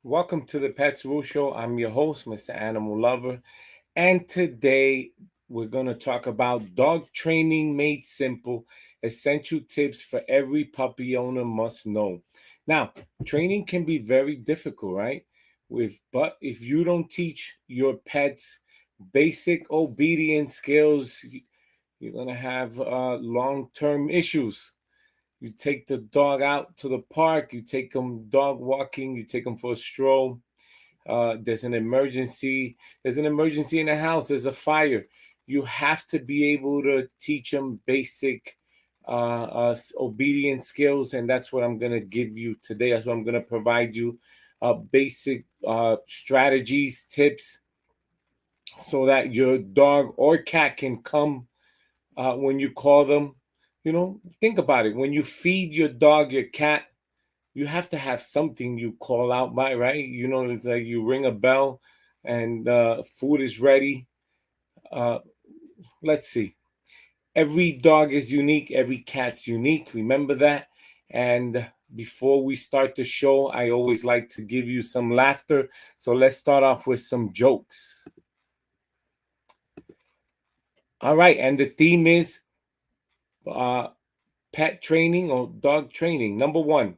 Welcome to the Pets Rule Show. I'm your host, Mr. Animal Lover, and today we're going to talk about dog training made simple, essential tips for every puppy owner must know. Now, training can be very difficult, right? But if you don't teach your pets basic obedience skills, you're going to have long-term issues. You take the dog out to the park, you take them dog walking, you take them for a stroll. There's an emergency in the house, there's a fire. You have to be able to teach them basic obedience skills, and that's what I'm going to give you today. That's what I'm going to provide you basic strategies, tips, so that your dog or cat can come when you call them. Think about it. When you feed your dog, your cat, you have to have something you call out by, right? It's like you ring a bell and food is ready. Uh, let's see. Every dog is unique. Every cat's unique. Remember that. And before we start the show, I always like to give you some laughter. So let's start off with some jokes. All right. And the theme is pet training or dog training. Number one,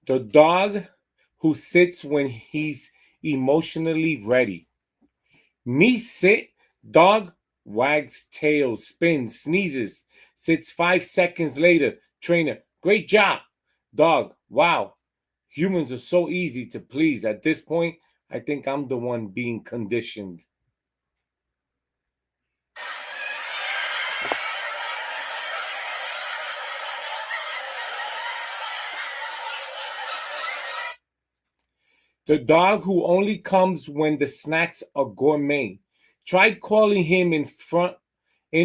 the dog who sits when he's emotionally ready. Me sit, dog wags tail, spins, sneezes, sits 5 seconds later. Trainer, great job. Dog, wow. Humans are so easy to please. At this point, I think I'm the one being conditioned. The dog who only comes when the snacks are gourmet. Tried calling him in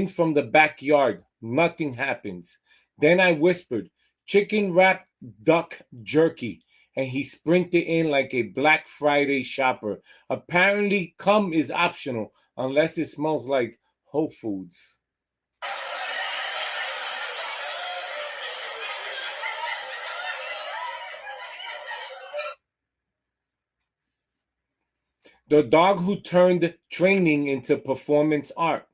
from the backyard. Nothing happens. Then I whispered, chicken wrapped duck jerky. And he sprinted in like a Black Friday shopper. Apparently, cum is optional unless it smells like Whole Foods. The dog who turned training into performance art.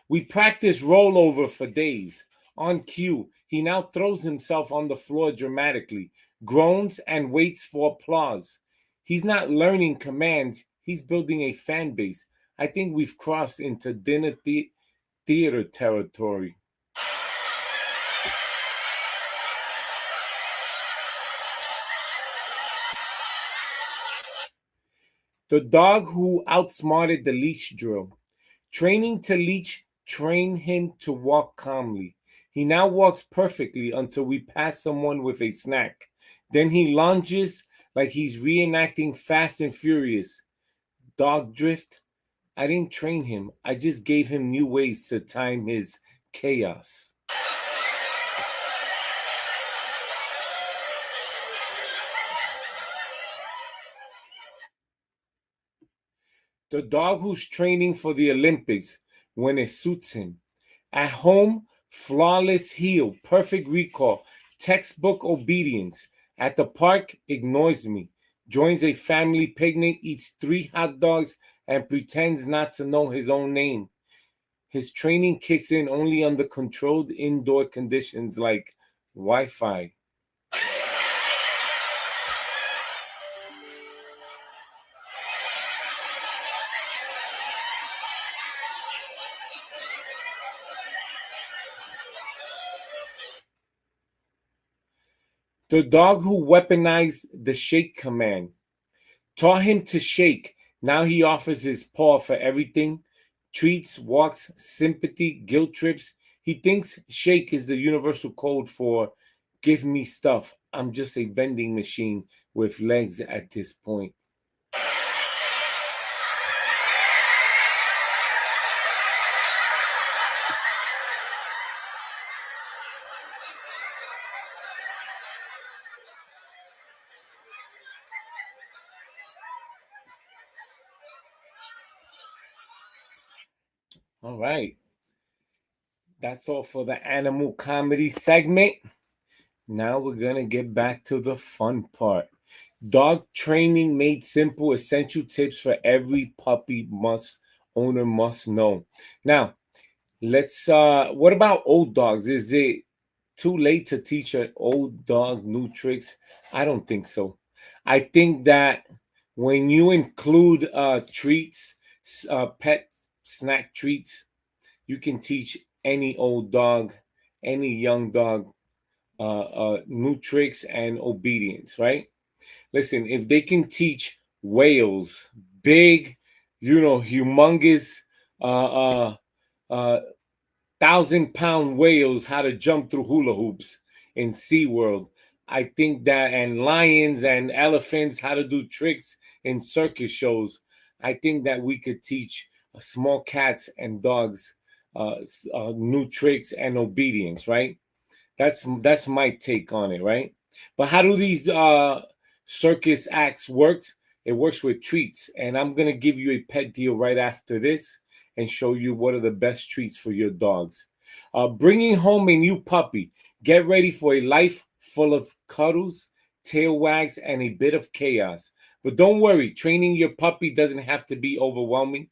We practiced rollover for days. On cue, he now throws himself on the floor dramatically, groans, and waits for applause. He's not learning commands, he's building a fan base. I think we've crossed into theater territory. The dog who outsmarted the leash drill. Training to leash train him to walk calmly. He now walks perfectly until we pass someone with a snack. Then he lunges like he's reenacting Fast and Furious. Dog drift? I didn't train him. I just gave him new ways to time his chaos. The dog who's training for the Olympics when it suits him. At home, flawless heel, perfect recall, textbook obedience. At the park, ignores me. Joins a family picnic, eats 3 hot dogs, and pretends not to know his own name. His training kicks in only under controlled indoor conditions like Wi-Fi. The dog who weaponized the shake command. Taught him to shake. Now he offers his paw for everything. Treats, walks, sympathy, guilt trips. He thinks shake is the universal code for give me stuff. I'm just a vending machine with legs at this point. All right. That's all for the animal comedy segment. Now we're going to get back to the fun part. Dog training made simple, essential tips for every puppy owner must know. Now, let's what about old dogs? Is it too late to teach an old dog new tricks? I don't think so. I think that when you include treats, pet snack treats, you can teach any old dog, any young dog, new tricks and obedience, right? Listen, if they can teach whales, big, humongous, uh, uh, uh, 1,000-pound whales how to jump through hula hoops in SeaWorld. I think that, and lions and elephants how to do tricks in circus shows. I think that we could teach small cats and dogs new tricks and obedience, right? That's my take on it, right? But how do these circus acts work? It works with treats, and I'm gonna give you a pet deal right after this and show you what are the best treats for your dogs. Bringing home a new puppy. Get ready for a life full of cuddles, tail wags, and a bit of chaos. But don't worry, training your puppy doesn't have to be overwhelming.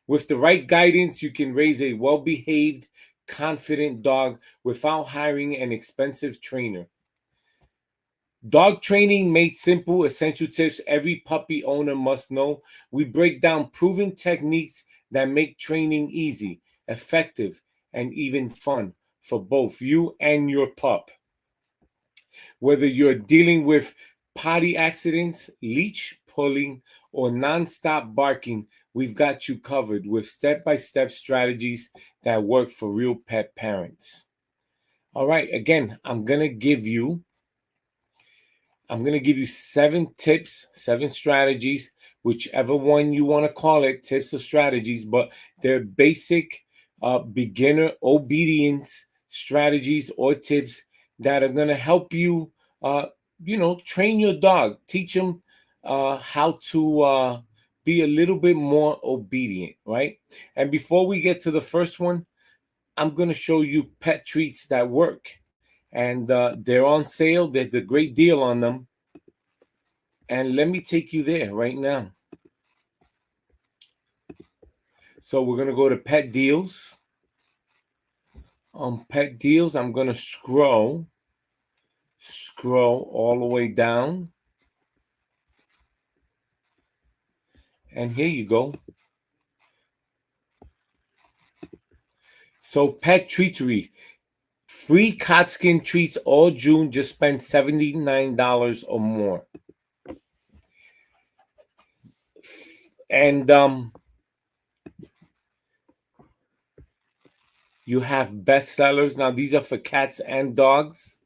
With the right guidance, you can raise a well behaved, confident dog without hiring an expensive trainer. Dog training made simple, essential tips every puppy owner must know. We break down proven techniques that make training easy, effective, and even fun for both you and your pup. Whether you're dealing with potty accidents, leash pulling, or nonstop barking, we've got you covered with step by step strategies that work for real pet parents. All right, again, I'm going to give you 7 tips, 7 strategies, whichever one you want to call it, tips or strategies, but they're basic beginner obedience strategies or tips that are going to help you, train your dog, teach them how to be a little bit more obedient, right? And before we get to the first one, I'm going to show you pet treats that work. And they're on sale. There's a great deal on them. And let me take you there right now. So we're going to go to Pet Deals. On Pet Deals, I'm going to scroll all the way down. And here you go. So Pet Treatery. Free cat skin treats all June. Just spend $79 or more. And you have bestsellers. Now, these are for cats and dogs.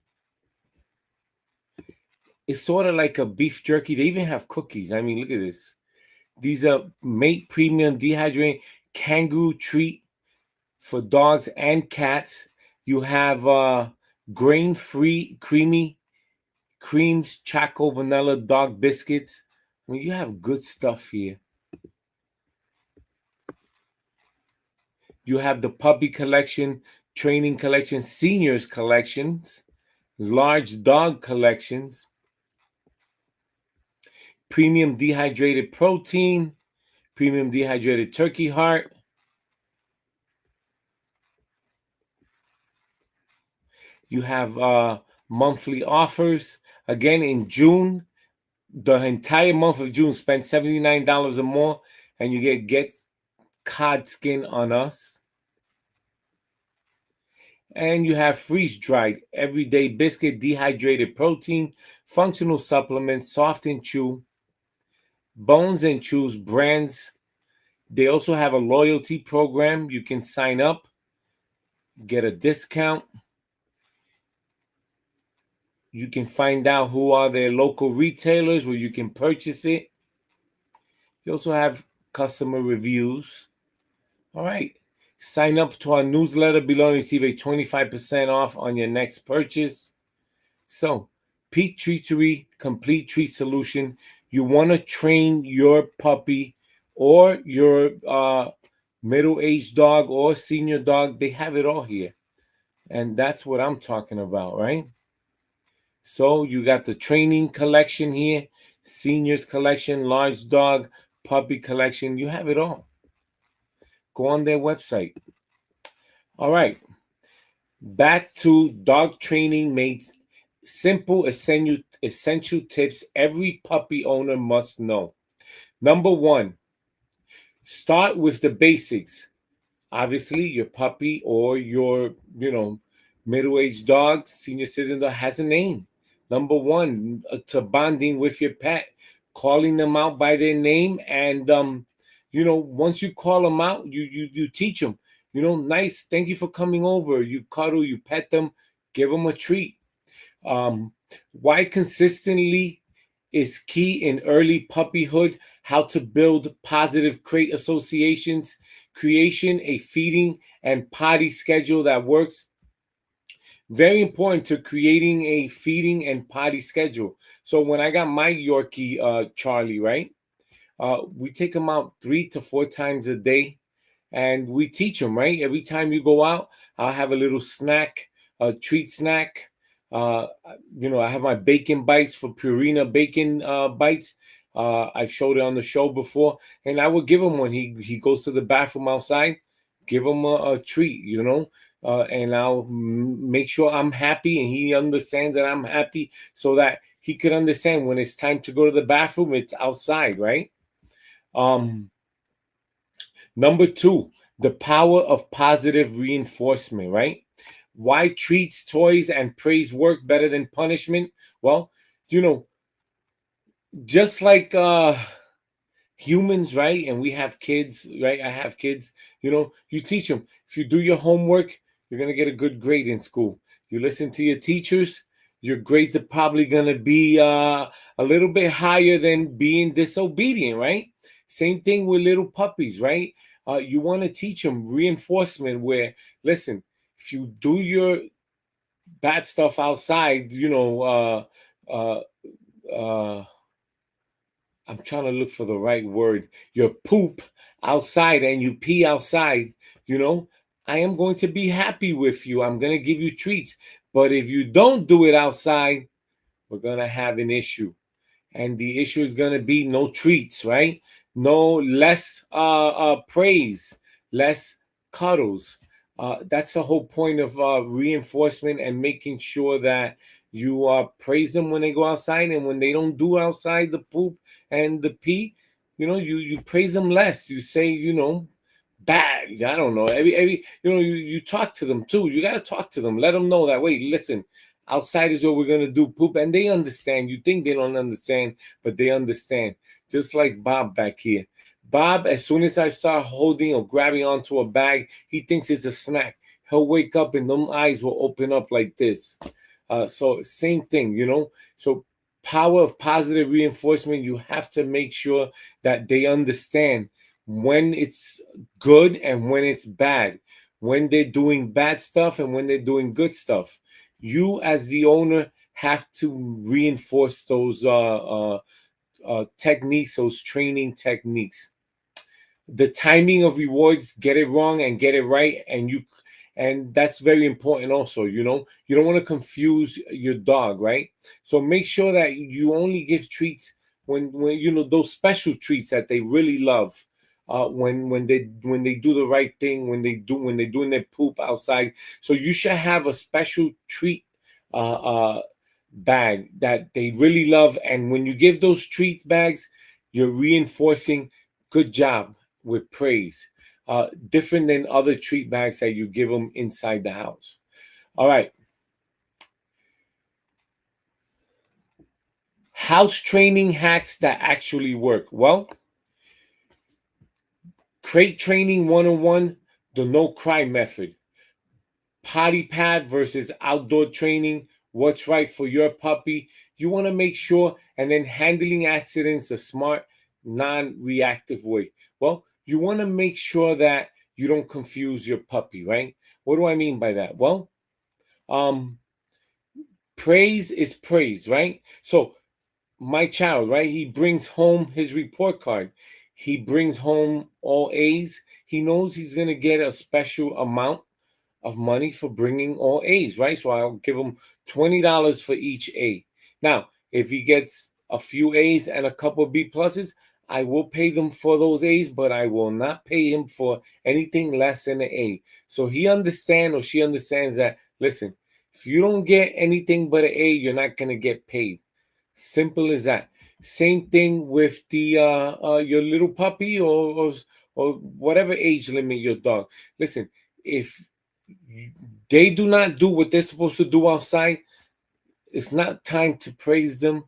It's sort of like a beef jerky. They even have cookies. I mean, look at this. These are Mate Premium Dehydrating Kangaroo Treat for dogs and cats. You have grain-free creamy creams, Choco Vanilla dog biscuits. I mean, you have good stuff here. You have the puppy collection, training collection, seniors collections, large dog collections, premium dehydrated protein, premium dehydrated turkey heart. You have monthly offers. Again, in June, the entire month of June, spend $79 or more, and you get cod skin on us. And you have freeze-dried everyday biscuit, dehydrated protein, functional supplements, soft and chew, Bones and Chews brands. They also have a loyalty program. You can sign up, get a discount. You can find out who are their local retailers where you can purchase it. You also have customer reviews. All right. Sign up to our newsletter below and receive a 25% off on your next purchase. So, Pete Treatery Complete Treat Solution. You want to train your puppy or your middle-aged dog or senior dog. They have it all here. And that's what I'm talking about, right? So you got the training collection here, seniors collection, large dog, puppy collection. You have it all. Go on their website. All right. Back to dog training made simple essential tips every puppy owner must know. Number one, start with the basics. Obviously, your puppy or your, middle-aged dog, senior citizen dog has a name. Number one, to bonding with your pet, calling them out by their name, and once you call them out, you teach them. Nice. Thank you for coming over. You cuddle, you pet them, give them a treat. Um, why consistently is key in early puppyhood, how to build positive crate associations, creation a feeding and potty schedule that works. Very important to creating a feeding and potty schedule. So when I got my Yorkie, Charlie, right? We take him out 3 to 4 times a day, and we teach them, right? Every time you go out, I'll have a little snack, a treat snack. Uh, I have my bacon bites for Purina bacon bites. I've showed it on the show before, and I would give him one. He goes to the bathroom outside, give him a treat, and I'll make sure I'm happy and he understands that I'm happy, so that he could understand when it's time to go to the bathroom, it's outside, right? Um, Number two, the power of positive reinforcement, right? Why treats, toys, and praise work better than punishment? Well, you know, just like humans, right? And we have kids, right? I have kids. You teach them. If you do your homework, you're gonna get a good grade in school. You listen to your teachers, your grades are probably gonna be a little bit higher than being disobedient, right? Same thing with little puppies, right? You want to teach them reinforcement where, listen, if you do your bad stuff outside, uh, uh, I'm trying to look for the right word. Your poop outside and you pee outside, you know, I am going to be happy with you. I'm going to give you treats. But if you don't do it outside, we're going to have an issue. And the issue is going to be no treats, right? No less praise, less cuddles. That's the whole point of reinforcement and making sure that you praise them when they go outside, and when they don't do outside the poop and the pee, you praise them less. You say, bad. I don't know. Every you talk to them too. You got to talk to them. Let them know that, wait, listen, outside is what we're gonna do, poop, and they understand. You think they don't understand, but they understand. Just like Bob back here. Bob, as soon as I start holding or grabbing onto a bag, he thinks it's a snack. He'll wake up and them eyes will open up like this. So same thing, So power of positive reinforcement. You have to make sure that they understand when it's good and when it's bad, when they're doing bad stuff and when they're doing good stuff. You as the owner have to reinforce those techniques, those training techniques. The timing of rewards, get it wrong and get it right, and that's very important also. You don't want to confuse your dog, right? So make sure that you only give treats when those special treats that they really love, when they do the right thing, when they're doing their poop outside. So you should have a special treat bag that they really love, and when you give those treat bags, you're reinforcing good job with praise, different than other treat bags that you give them inside the house. All right. House training hacks that actually work. Well, crate training 101, the no cry method. Potty pad versus outdoor training. What's right for your puppy? You want to make sure, and then handling accidents the smart, non reactive way. Well, you want to make sure that you don't confuse your puppy, right? What do I mean by that? Well, um, praise is praise, right? So my child, right? He brings home his report card. He brings home all A's. He knows he's gonna get a special amount of money for bringing all A's, right? So I'll give him $20 for each A. Now, if he gets a few A's and a couple B pluses, I will pay them for those A's, but I will not pay him for anything less than an A. So he understands or she understands that, listen, if you don't get anything but an A, you're not going to get paid. Simple as that. Same thing with the your little puppy or whatever age limit your dog. Listen, if they do not do what they're supposed to do outside, it's not time to praise them.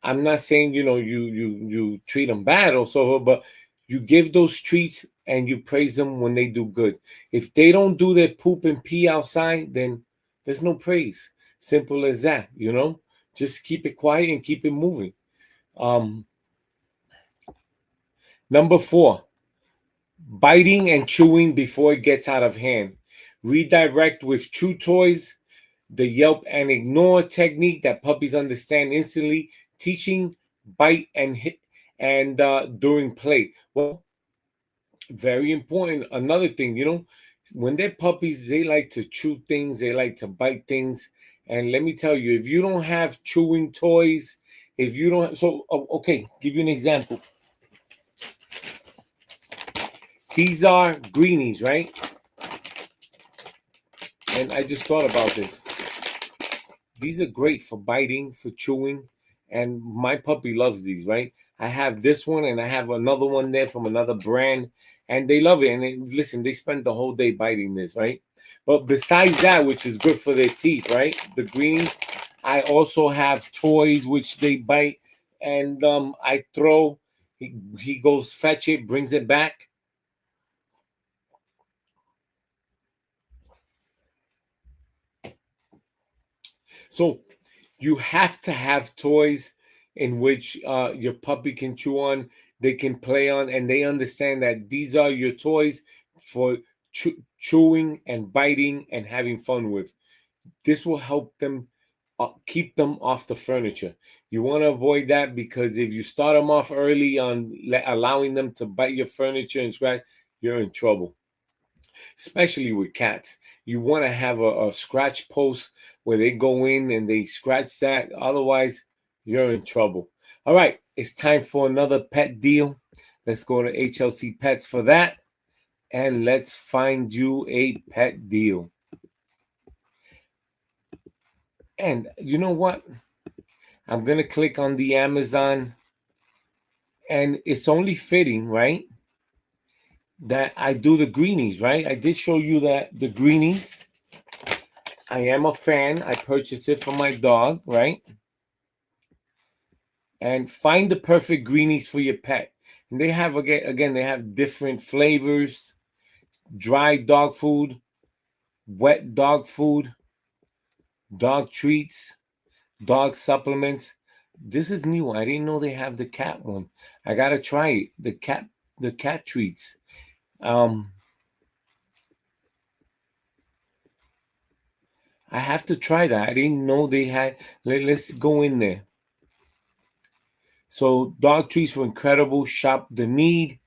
I'm not saying you treat them bad or so, but you give those treats and you praise them when they do good. If they don't do their poop and pee outside, then there's no praise. Simple as that. Just keep it quiet and keep it moving. Um, Number 4, biting and chewing before it gets out of hand. Redirect with chew toys, the yelp and ignore technique that puppies understand instantly, teaching bite and hit and during play. Well, very important. Another thing, when they're puppies, they like to chew things, they like to bite things. And let me tell you, if you don't have chewing toys, if you don't, okay, give you an example. These are greenies, right? And I just thought about this. These are great for biting, for chewing, and my puppy loves these, right? I have this one and I have another one there from another brand, and they love it. And listen, they spend the whole day biting this, right? But besides that, which is good for their teeth, right? The greenies, I also have toys which they bite, and I throw. He goes fetch it, brings it back. So you have to have toys in which your puppy can chew on, they can play on, and they understand that these are your toys for chewing and biting and having fun with. This will help them keep them off the furniture. You want to avoid that because if you start them off early on allowing them to bite your furniture and scratch, you're in trouble, especially with cats. You want to have a scratch post where they go in and they scratch that. Otherwise, you're in trouble. All right, it's time for another pet deal. Let's go to HLC Pets for that. And let's find you a pet deal. And you know what? I'm going to click on the Amazon. And it's only fitting, right? That I do the greenies, right? I did show you that the greenies. I am a fan. I purchased it for my dog, right? And find the perfect greenies for your pet. And they have again they have different flavors: dry dog food, wet dog food, dog treats, dog supplements. This is new. I didn't know they have the cat one. I gotta try it. The cat treats. Um, I have to try that. I didn't know they had. Let's go in there. So dog treats for incredible. Shop the need.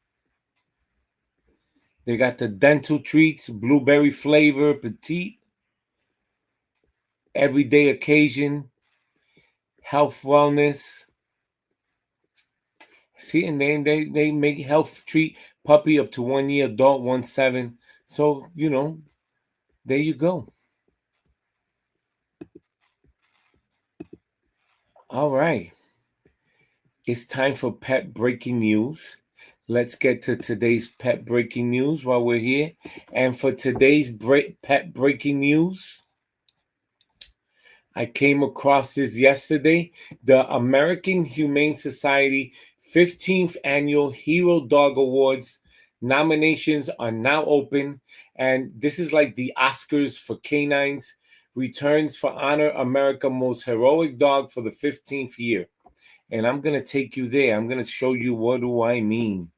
They got the dental treats, blueberry flavor, petite, everyday occasion, health wellness. See, and then they make health treat puppy up to 1 year, adult 1.7. So there you go. All right, it's time for pet breaking news. Let's get to today's pet breaking news while we're here. And for today's pet breaking news, I came across this yesterday. The American Humane Society 15th Annual Hero Dog Awards nominations are now open. And this is like the Oscars for canines. Returns for Honor America Most Heroic Dog for the 15th year. And I'm going to take you there. I'm going to show you what do I mean.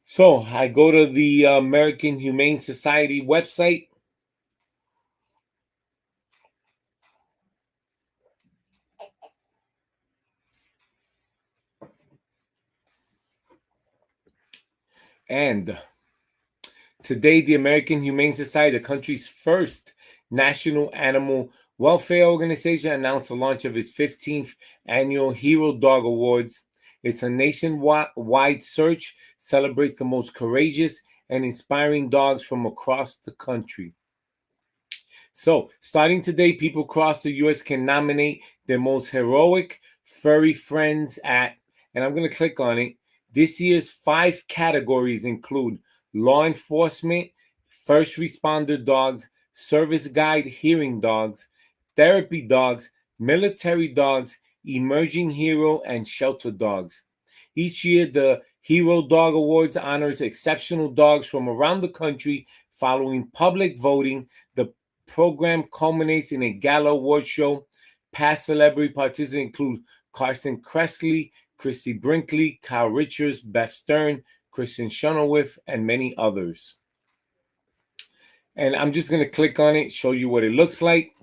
So I go to the American Humane Society website. And today, the American Humane Society, the country's first national animal welfare organization, announced the launch of its 15th annual Hero Dog Awards. It's a nationwide search, celebrates the most courageous and inspiring dogs from across the country. So, starting today, people across the U.S. can nominate their most heroic furry friends at, and I'm going to click on it. This year's 5 categories include law enforcement, first responder dogs, service guide hearing dogs, therapy dogs, military dogs, emerging hero, and shelter dogs. Each year, the Hero Dog Awards honors exceptional dogs from around the country following public voting. The program culminates in a gala award show. Past celebrity participants include Carson Kressley, Christy Brinkley, Kyle Richards, Beth Stern, Kristen Chenoweth, and many others. And I'm just going to click on it, show you what it looks like.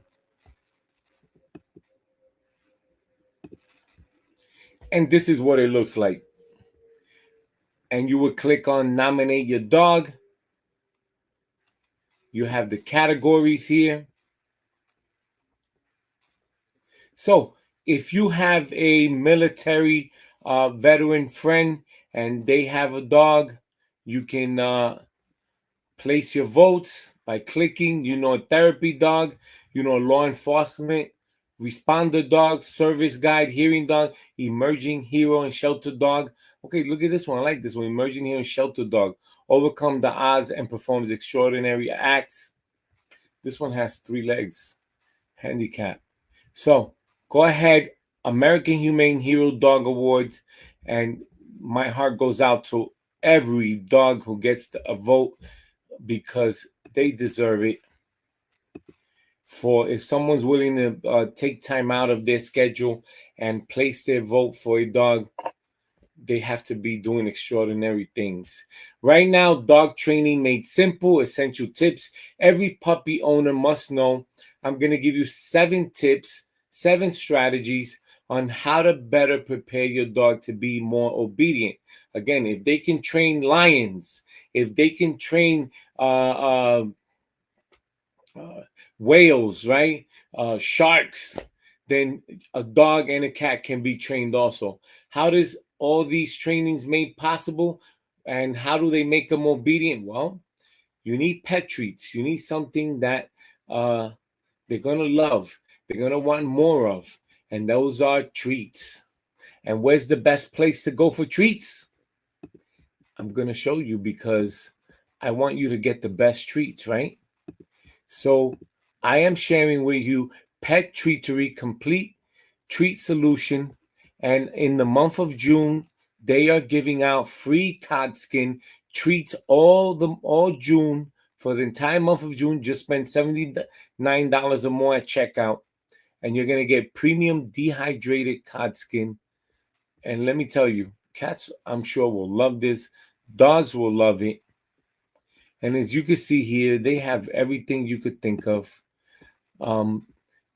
And this is what it looks like. And you would click on nominate your dog. You have the categories here. So if you have a military veteran friend and they have a dog, you can place your votes by clicking, a therapy dog, law enforcement, responder dog, service guide, hearing dog, emerging hero, and shelter dog. Okay, look at this one. I like this one. Emerging hero and shelter dog. Overcome the odds and performs extraordinary acts. This one has 3 legs. Handicap. So go ahead, American Humane Hero Dog Awards, and my heart goes out to every dog who gets a vote because they deserve it. For if someone's willing to take time out of their schedule and place their vote for a dog, they have to be doing extraordinary things. Right now, dog training made simple, essential tips every puppy owner must know. I'm going to give you 7 tips, 7 strategies on how to better prepare your dog to be more obedient. Again, if they can train lions, if they can train whales, right? Sharks, then a dog and a cat can be trained also. How does all these trainings made possible and how do they make them obedient? Well, you need pet treats. You need something that they're going to love. They're going to want more of. And those are treats. And where's the best place to go for treats? I'm going to show you because I want you to get the best treats, right? So I am sharing with you Pet Treatery Complete Treat Solution. And in the month of June, they are giving out free cod skin treats all June. For the entire month of June, just spend $79 or more at checkout. And you're going to get premium dehydrated cod skin. And let me tell you, cats, I'm sure, will love this. Dogs will love it. And as you can see here, they have everything you could think of.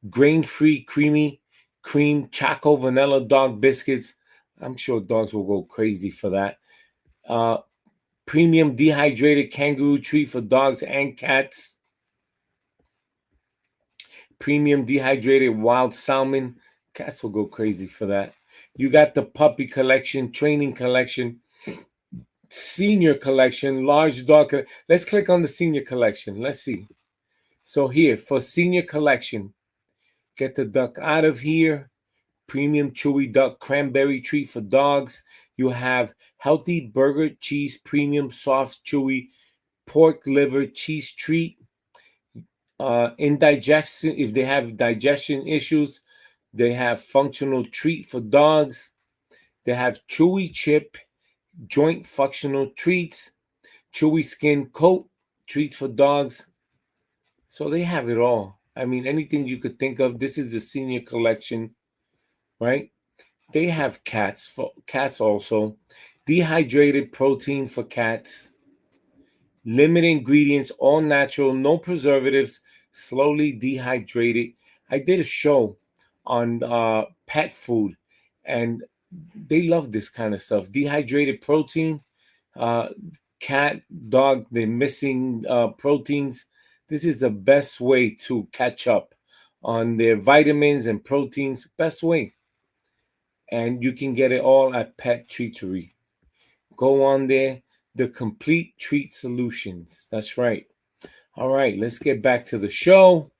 Grain-free, creamy cream, choco vanilla dog biscuits. I'm sure dogs will go crazy for that. Premium dehydrated kangaroo treat for dogs and cats. Premium dehydrated wild salmon. Cats will go crazy for that. You got the puppy collection, training collection, senior collection, large dog. Let's click on the senior collection. Let's see. So here, for senior collection, get the duck out of here. Premium chewy duck cranberry treat for dogs. You have healthy burger cheese premium soft chewy pork liver cheese treat. Indigestion, if they have digestion issues, they have functional treat for dogs. They have chewy chip joint functional treats, chewy skin coat treats for dogs. So they have it all. I mean, anything you could think of. This is the senior collection, right? They have cats also. Dehydrated protein for cats. Limited ingredients, all natural, no preservatives, slowly dehydrated. I did a show on pet food, and they love this kind of stuff. Dehydrated protein. cat, dog, they're missing proteins. This is the best way to catch up on their vitamins and proteins. Best way. And you can get it all at Pet Treatery. Go on there, the complete treat solutions. That's right. All right, let's get back to the show.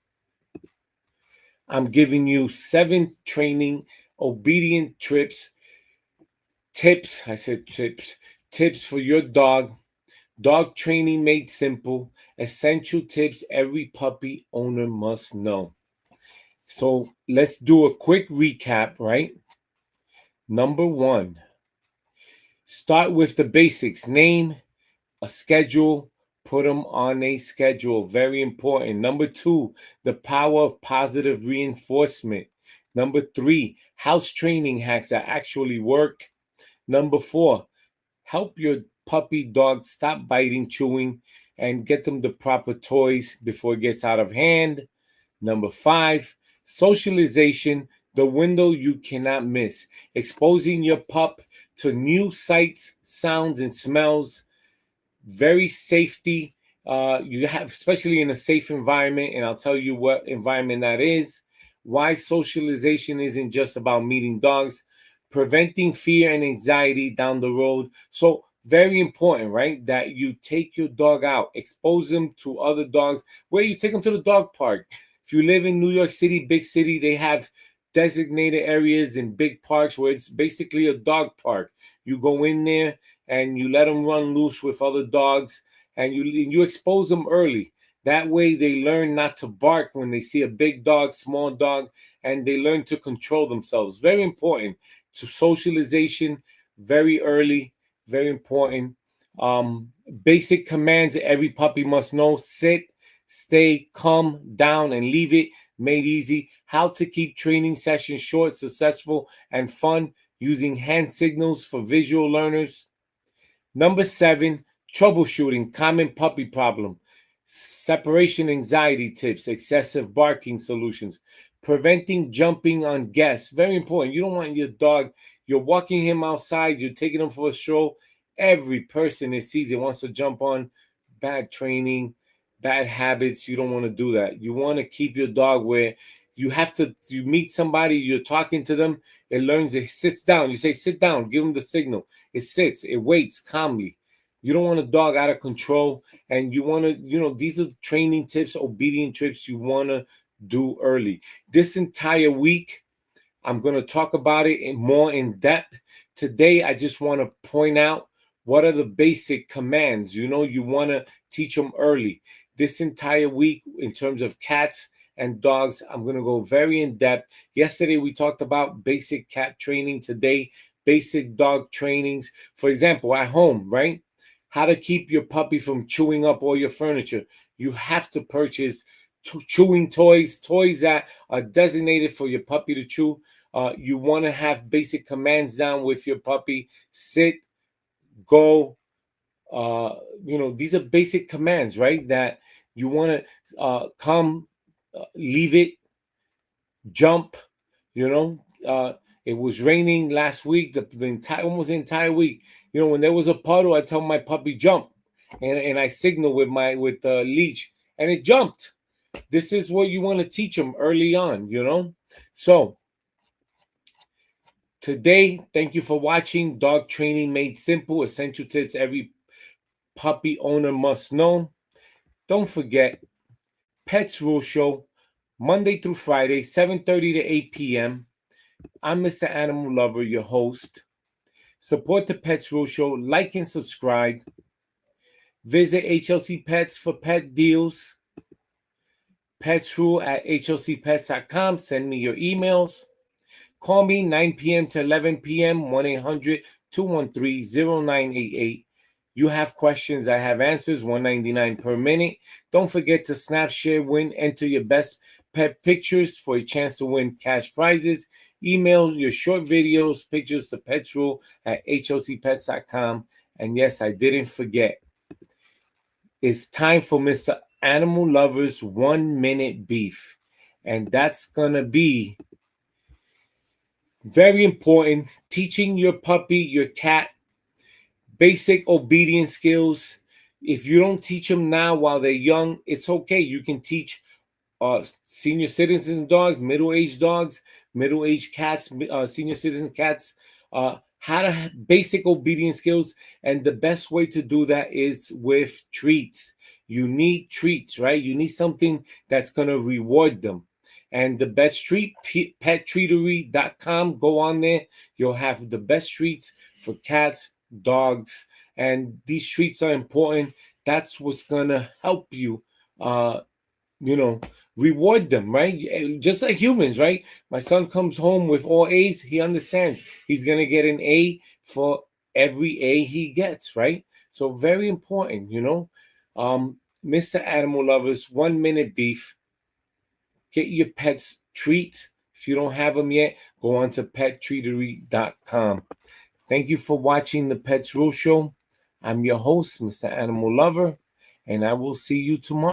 I'm giving you 7 training obedient tips. I said tips for your dog. Dog training made simple. Essential tips every puppy owner must know. So let's do a quick recap, right? Number 1, start with the basics. Name, a schedule, put them on a schedule. Very important. Number 2, the power of positive reinforcement. Number 3, house training hacks that actually work. Number 4, help your puppy dog stop biting, chewing, and get them the proper toys before it gets out of hand. Number 5, socialization, the window you cannot miss. Exposing your pup to new sights, sounds, and smells. Very safety. You have, especially in a safe environment, and I'll tell you what environment that is. Why socialization isn't just about meeting dogs, preventing fear and anxiety down the road. So very important, right? That you take your dog out, expose them to other dogs. Where you take them to the dog park. If you live in New York City, big city, they have designated areas in big parks where it's basically a dog park. You go in there and you let them run loose with other dogs, and you expose them early. That way they learn not to bark when they see a big dog, small dog, and they learn to control themselves. Very important. To socialization, very early, very important. Basic commands that every puppy must know: sit, stay, come, down, and leave it. Made easy. How to keep training sessions short, successful, and fun using hand signals for visual learners. Number 7, troubleshooting common puppy problem. Separation anxiety tips, excessive barking solutions, preventing jumping on guests. Very important. You don't want your dog, you're walking him outside, you're taking him for a stroll. Every person that sees it wants to jump on. Bad training, bad habits. You don't want to do that. You want to keep your dog where you meet somebody, you're talking to them, it learns, it sits down. You say, sit down, give them the signal. It sits, it waits calmly. You don't want a dog out of control, and you want to, these are training tips, obedient tips you want to do early. This entire week, I'm going to talk about it more in depth. Today, I just want to point out what are the basic commands. You want to teach them early. This entire week, in terms of cats and dogs, I'm going to go very in depth. Yesterday, we talked about basic cat training. Today, basic dog trainings. For example, at home, right? How to keep your puppy from chewing up all your furniture. You have to purchase chewing toys that are designated for your puppy to chew. You want to have basic commands down with your puppy. Sit, go. These are basic commands, right? That you want to come, leave it, jump. It was raining last week, almost the entire week. When there was a puddle, I tell my puppy jump, and I signal with the leash, and it jumped. This is what you want to teach them early on. So today, thank you for watching Dog Training Made Simple. Essential tips every puppy owner must know. Don't forget, Pets Rule Show, Monday through Friday, 7:30 to 8 p.m. I'm Mr. Animal Lover, your host. Support the Pets Rule Show. Like and subscribe. Visit HLC Pets for pet deals. Pets Rule at hlcpets.com. Send me your emails. Call me 9 p.m. to 11 p.m. 1-800-213-0988. You have questions, I have answers. $1.99 per minute. Don't forget to snap, share, win, enter your best pet pictures for a chance to win cash prizes. Email your short videos, pictures to PetsRule at hlcpets.com. And yes, I didn't forget. It's time for Mr. Animal Lover's 1 minute beef. And that's going to be very important. Teaching your puppy, your cat, Basic obedience skills. If you don't teach them now while they're young, it's okay. You can teach senior citizen dogs, middle-aged dogs, middle-aged cats, senior citizen cats, how to have basic obedience skills. And the best way to do that is with treats. You need treats, right? You need something that's going to reward them. And the best treat, pettreatery.com. Go on there. You'll have the best treats for cats, dogs, and these treats are important. That's what's going to help you, you know, reward them, right? Just like humans, right? My son comes home with all A's. He understands he's going to get an A for every A he gets, right? So very important, Mr. Animal Lovers, 1 minute beef. Get your pets treats. If you don't have them yet, go on to pettreatery.com. Thank you for watching the Pets Rule Show. I'm your host, Mr. Animal Lover, and I will see you tomorrow.